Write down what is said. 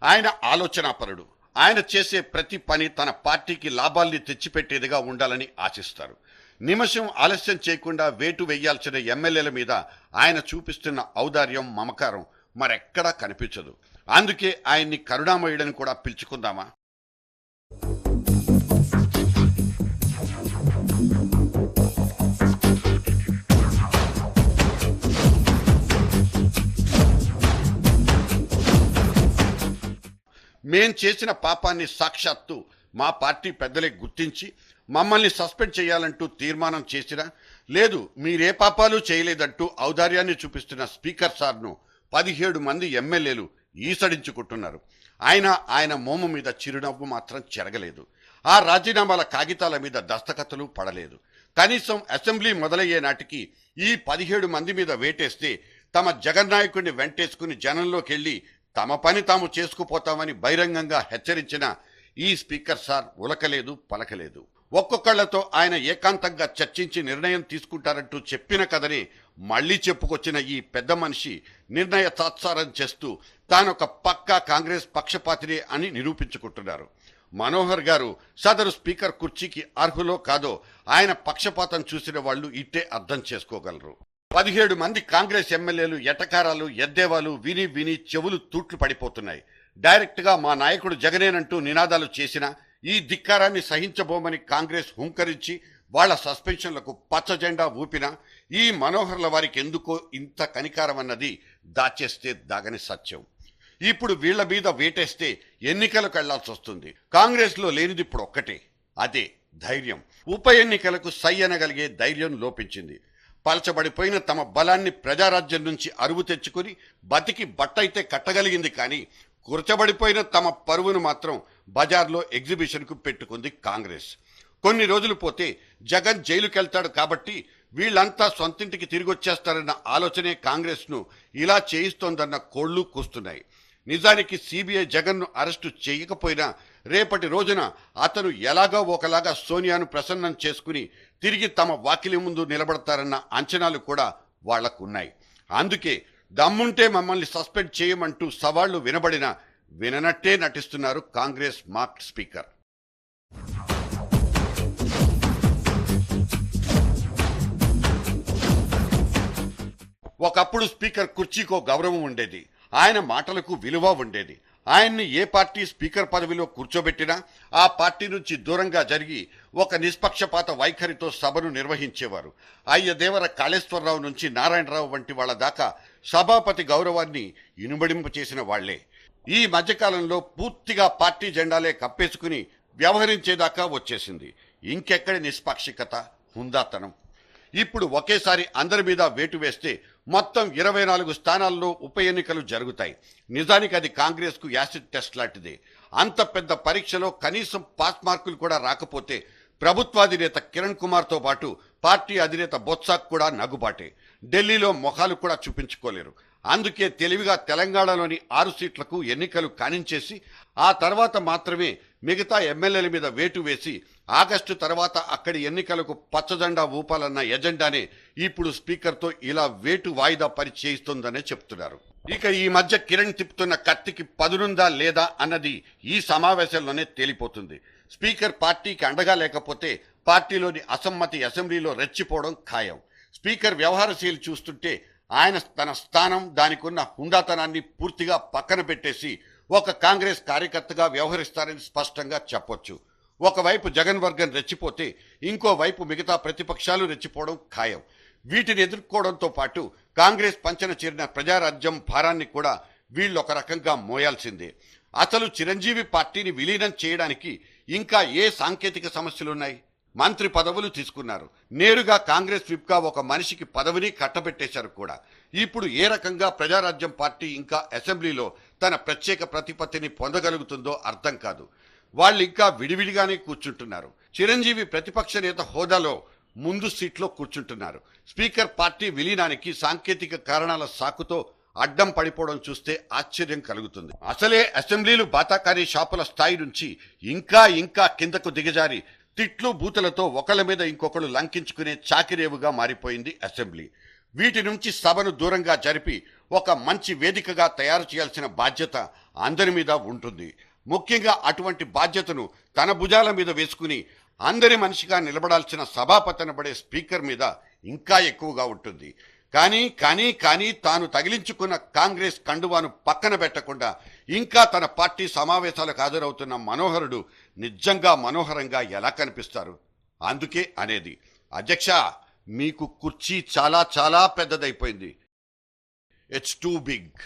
ఆయన ఆలోచనాపరుడు. ఆయన చేసే ప్రతి పని తన పార్టీకి లాభాల్ని తెచ్చిపెట్టేదిగా ఉండాలని ఆశిస్తారు. నిమిషం ఆలస్యం చేయకుండా వేటు వేయాల్సిన ఎమ్మెల్యేల మీద ఆయన చూపిస్తున్న ఔదార్యం, మమకారం మరెక్కడా కనిపించదు. అందుకే ఆయన్ని కరుణామయుడని కూడా పిలుచుకుందామా? మేం చేసిన పాపాన్ని సాక్షాత్తు మా పార్టీ పెద్దలే గుర్తించి మమ్మల్ని సస్పెండ్ చేయాలంటూ తీర్మానం చేసినా, లేదు మీరే పాపాలు చేయలేదంటూ ఔదార్యాన్ని చూపిస్తున్న స్పీకర్ సార్ను 17 మంది ఎమ్మెల్యేలు ఈసడించుకుంటున్నారు. ఆయన మోము మీద చిరునవ్వు మాత్రం చెరగలేదు. ఆ రాజీనామాల కాగితాల మీద దస్తఖతులు పడలేదు. కనీసం అసెంబ్లీ మొదలయ్యే నాటికి ఈ 17 మంది మీద వేటేస్తే తమ జగన్నాయకుడిని వెంటేసుకుని జనంలోకి వెళ్లి తమ పని తాము చేసుకుపోతామని బహిరంగంగా హెచ్చరించిన ఈ స్పీకర్ సార్ ఉలకలేదు, పలకలేదు. ఒక్కొక్కళ్లతో ఆయన ఏకాంతంగా చర్చించి నిర్ణయం తీసుకుంటారంటూ చెప్పిన కథని మళ్లీ చెప్పుకొచ్చిన ఈ పెద్ద మనిషి నిర్ణయ తాత్సారం చేస్తూ తానొక పక్కా కాంగ్రెస్ పక్షపాతినే అని నిరూపించుకుంటున్నారు. మనోహర్ గారు సదరు స్పీకర్ కుర్చీకి అర్హులో కాదో ఆయన పక్షపాతం చూసిన వాళ్ళు ఇట్టే అర్థం చేసుకోగలరు. 17 మంది కాంగ్రెస్ ఎమ్మెల్యేలు ఎటకారాలు, ఎద్దేవాలు విని విని చెవులు తూట్లు పడిపోతున్నాయి. డైరెక్ట్ గా మా నాయకుడు జగనేనంటూ నినాదాలు చేసినా ఈ ధిక్కారాన్ని సహించబోమని కాంగ్రెస్ హుంకరించి వాళ్ల సస్పెన్షన్లకు పచ్చ జెండా ఊపినా ఈ మనోహర్ల వారికి ఎందుకో ఇంత కనికారం అన్నది దాచేస్తే దాగని సత్యం. ఇప్పుడు వీళ్ల మీద వేటేస్తే ఎన్నికలకు వెళ్లాల్సి వస్తుంది. కాంగ్రెస్ లో లేనిది ఇప్పుడు ఒక్కటే, అదే ధైర్యం. ఉప ఎన్నికలకు సై అనగలిగే ధైర్యం లోపించింది. పలచబడిపోయిన తమ బలాన్ని ప్రజారాజ్యం నుంచి అరువు తెచ్చుకుని బతికి బట్టయితే కట్టగలిగింది, కానీ కురచబడిపోయిన తమ పరువును మాత్రం బజార్లో ఎగ్జిబిషన్కు పెట్టుకుంది కాంగ్రెస్. కొన్ని రోజులు పోతే జగన్ జైలుకెళ్తాడు కాబట్టి వీళ్లంతా సొంతింటికి తిరిగొచ్చేస్తారన్న ఆలోచనే కాంగ్రెస్ను ఇలా చేయిస్తోందన్న కోళ్లు కూస్తున్నాయి. నిజానికి సిబిఐ జగన్ను అరెస్టు చేయకపోయినా రేపటి రోజున అతను ఎలాగో ఒకలాగా సోనియాను ప్రసన్నం చేసుకుని తిరిగి తమ వాకిలి ముందు నిలబడతారన్న అంచనాలు కూడా వాళ్లకున్నాయి. అందుకే దమ్ముంటే మమ్మల్ని సస్పెండ్ చేయమంటూ సవాళ్లు వినబడినా విననట్టే నటిస్తున్నారు కాంగ్రెస్ మాక్ స్పీకర్. ఒకప్పుడు స్పీకర్ కుర్చీకో గౌరవం ఉండేది, ఆయన మాటలకు విలువ ఉండేది. ఆయన్ని ఏ పార్టీ స్పీకర్ పదవిలో కూర్చోబెట్టినా ఆ పార్టీ నుంచి దూరంగా జరిగి ఒక నిష్పక్షపాత వైఖరితో సభను నిర్వహించేవారు. అయ్యదేవర కాళేశ్వరరావు నుంచి నారాయణరావు వంటి వాళ్ల దాకా సభాపతి గౌరవాన్ని ఇనుబడింపచేసిన వాళ్లే. ఈ మధ్యకాలంలో పూర్తిగా పార్టీ జెండాలే కప్పేసుకుని వ్యవహరించేదాకా వచ్చేసింది. ఇంకెక్కడి నిష్పాక్షికత, హుందాతనం? ఇప్పుడు ఒకేసారి అందరి మీద వేటు వేస్తే మొత్తం 24 స్థానాల్లో ఉప ఎన్నికలు జరుగుతాయి. నిజానికి అది కాంగ్రెస్ కు యాసిడ్ టెస్ట్ లాంటిదే. అంత పెద్ద పరీక్షలో కనీసం పాస్ మార్కులు కూడా రాకపోతే ప్రభుత్వాధినేత కిరణ్ కుమార్ తో పాటు పార్టీ అధినేత బొత్సాకు కూడా నగుబాటే. ఢిల్లీలో మొఖాలు కూడా చూపించుకోలేరు. అందుకే తెలివిగా తెలంగాణలోని 6 సీట్లకు ఎన్నికలు కానించేసి ఆ తర్వాత మాత్రమే మిగతా ఎమ్మెల్యేల మీద వేటు వేసి ఆగస్టు తర్వాత అక్కడి ఎన్నికలకు పచ్చజెండా ఊపాలన్న ఎజెండానే ఇప్పుడు స్పీకర్తో ఇలా వేటు వాయిదా పరిచయిస్తోందనే చెప్తున్నారు. ఇక ఈ మధ్య కిరణ్ తిప్పుతున్న కత్తికి పదునుందా లేదా అన్నది ఈ సమావేశంలోనే తేలిపోతుంది. స్పీకర్ పార్టీకి అండగా లేకపోతే పార్టీలోని అసమ్మతి అసెంబ్లీలో రెచ్చిపోవడం ఖాయం. స్పీకర్ వ్యవహారశీలి చూస్తుంటే ఆయన తన స్థానం, దానికున్న హుందాతనాన్ని పూర్తిగా పక్కన పెట్టేసి ఒక కాంగ్రెస్ కార్యకర్తగా వ్యవహరిస్తారని స్పష్టంగా చెప్పొచ్చు. ఒకవైపు జగన్ వర్గం రెచ్చిపోతే ఇంకోవైపు మిగతా ప్రతిపక్షాలు రెచ్చిపోవడం ఖాయం. వీటిని ఎదుర్కోవడంతో పాటు కాంగ్రెస్ పంచన చేరిన ప్రజారాజ్యం భారాన్ని కూడా వీళ్ళొక రకంగా మోయాల్సిందే. అసలు చిరంజీవి పార్టీని విలీనం చేయడానికి ఇంకా ఏ సాంకేతిక సమస్యలున్నాయి? మంత్రి పదవులు తీసుకున్నారు. నేరుగా కాంగ్రెస్ విప్గా ఒక మనిషికి పదవిని కట్టబెట్టేశారు కూడా. ఇప్పుడు ఏ రకంగా ప్రజారాజ్యం పార్టీ ఇంకా అసెంబ్లీలో తన ప్రత్యేక ప్రతిపత్తిని పొందగలుగుతుందో అర్థం కాదు. వాళ్ళు ఇంకా విడివిడిగానే కూర్చుంటున్నారు. చిరంజీవి ప్రతిపక్ష నేత హోదాలో ముందు సీట్లో కూర్చుంటున్నారు. స్పీకర్ పార్టీ విలీనానికి సాంకేతిక కారణాల సాకుతో అడ్డం పడిపోవడం చూస్తే ఆశ్చర్యం కలుగుతుంది. అసలే అసెంబ్లీలు బాతాకారీ షాపుల స్థాయి నుంచి ఇంకా ఇంకా కిందకు దిగజారి తిట్లు బూతులతో ఒకళ్ళ మీద ఇంకొకళ్ళు లంకించుకునే చాకిరేవుగా మారిపోయింది అసెంబ్లీ. వీటి నుంచి సభను దూరంగా జరిపి ఒక మంచి వేదికగా తయారు చేయాల్సిన బాధ్యత అందరి మీద ఉంటుంది. ముఖ్యంగా అటువంటి బాధ్యతను తన భుజాల మీద వేసుకుని అందరి మనిషిగా నిలబడాల్సిన సభాపతి అనబడే స్పీకర్ మీద ఇంకా ఎక్కువగా ఉంటుంది. కానీ తాను తగిలించుకున్న కాంగ్రెస్ కండువాను పక్కన పెట్టకుండా ఇంకా తన పార్టీ సమావేశాలకు హాజరవుతున్న మనోహరుడు నిజంగా మనోహరంగా ఎలా కనిపిస్తారు? అందుకే అనేది, అధ్యక్ష, మీకు కుర్చీ చాలా చాలా పెద్దదైపోయింది. It's two big.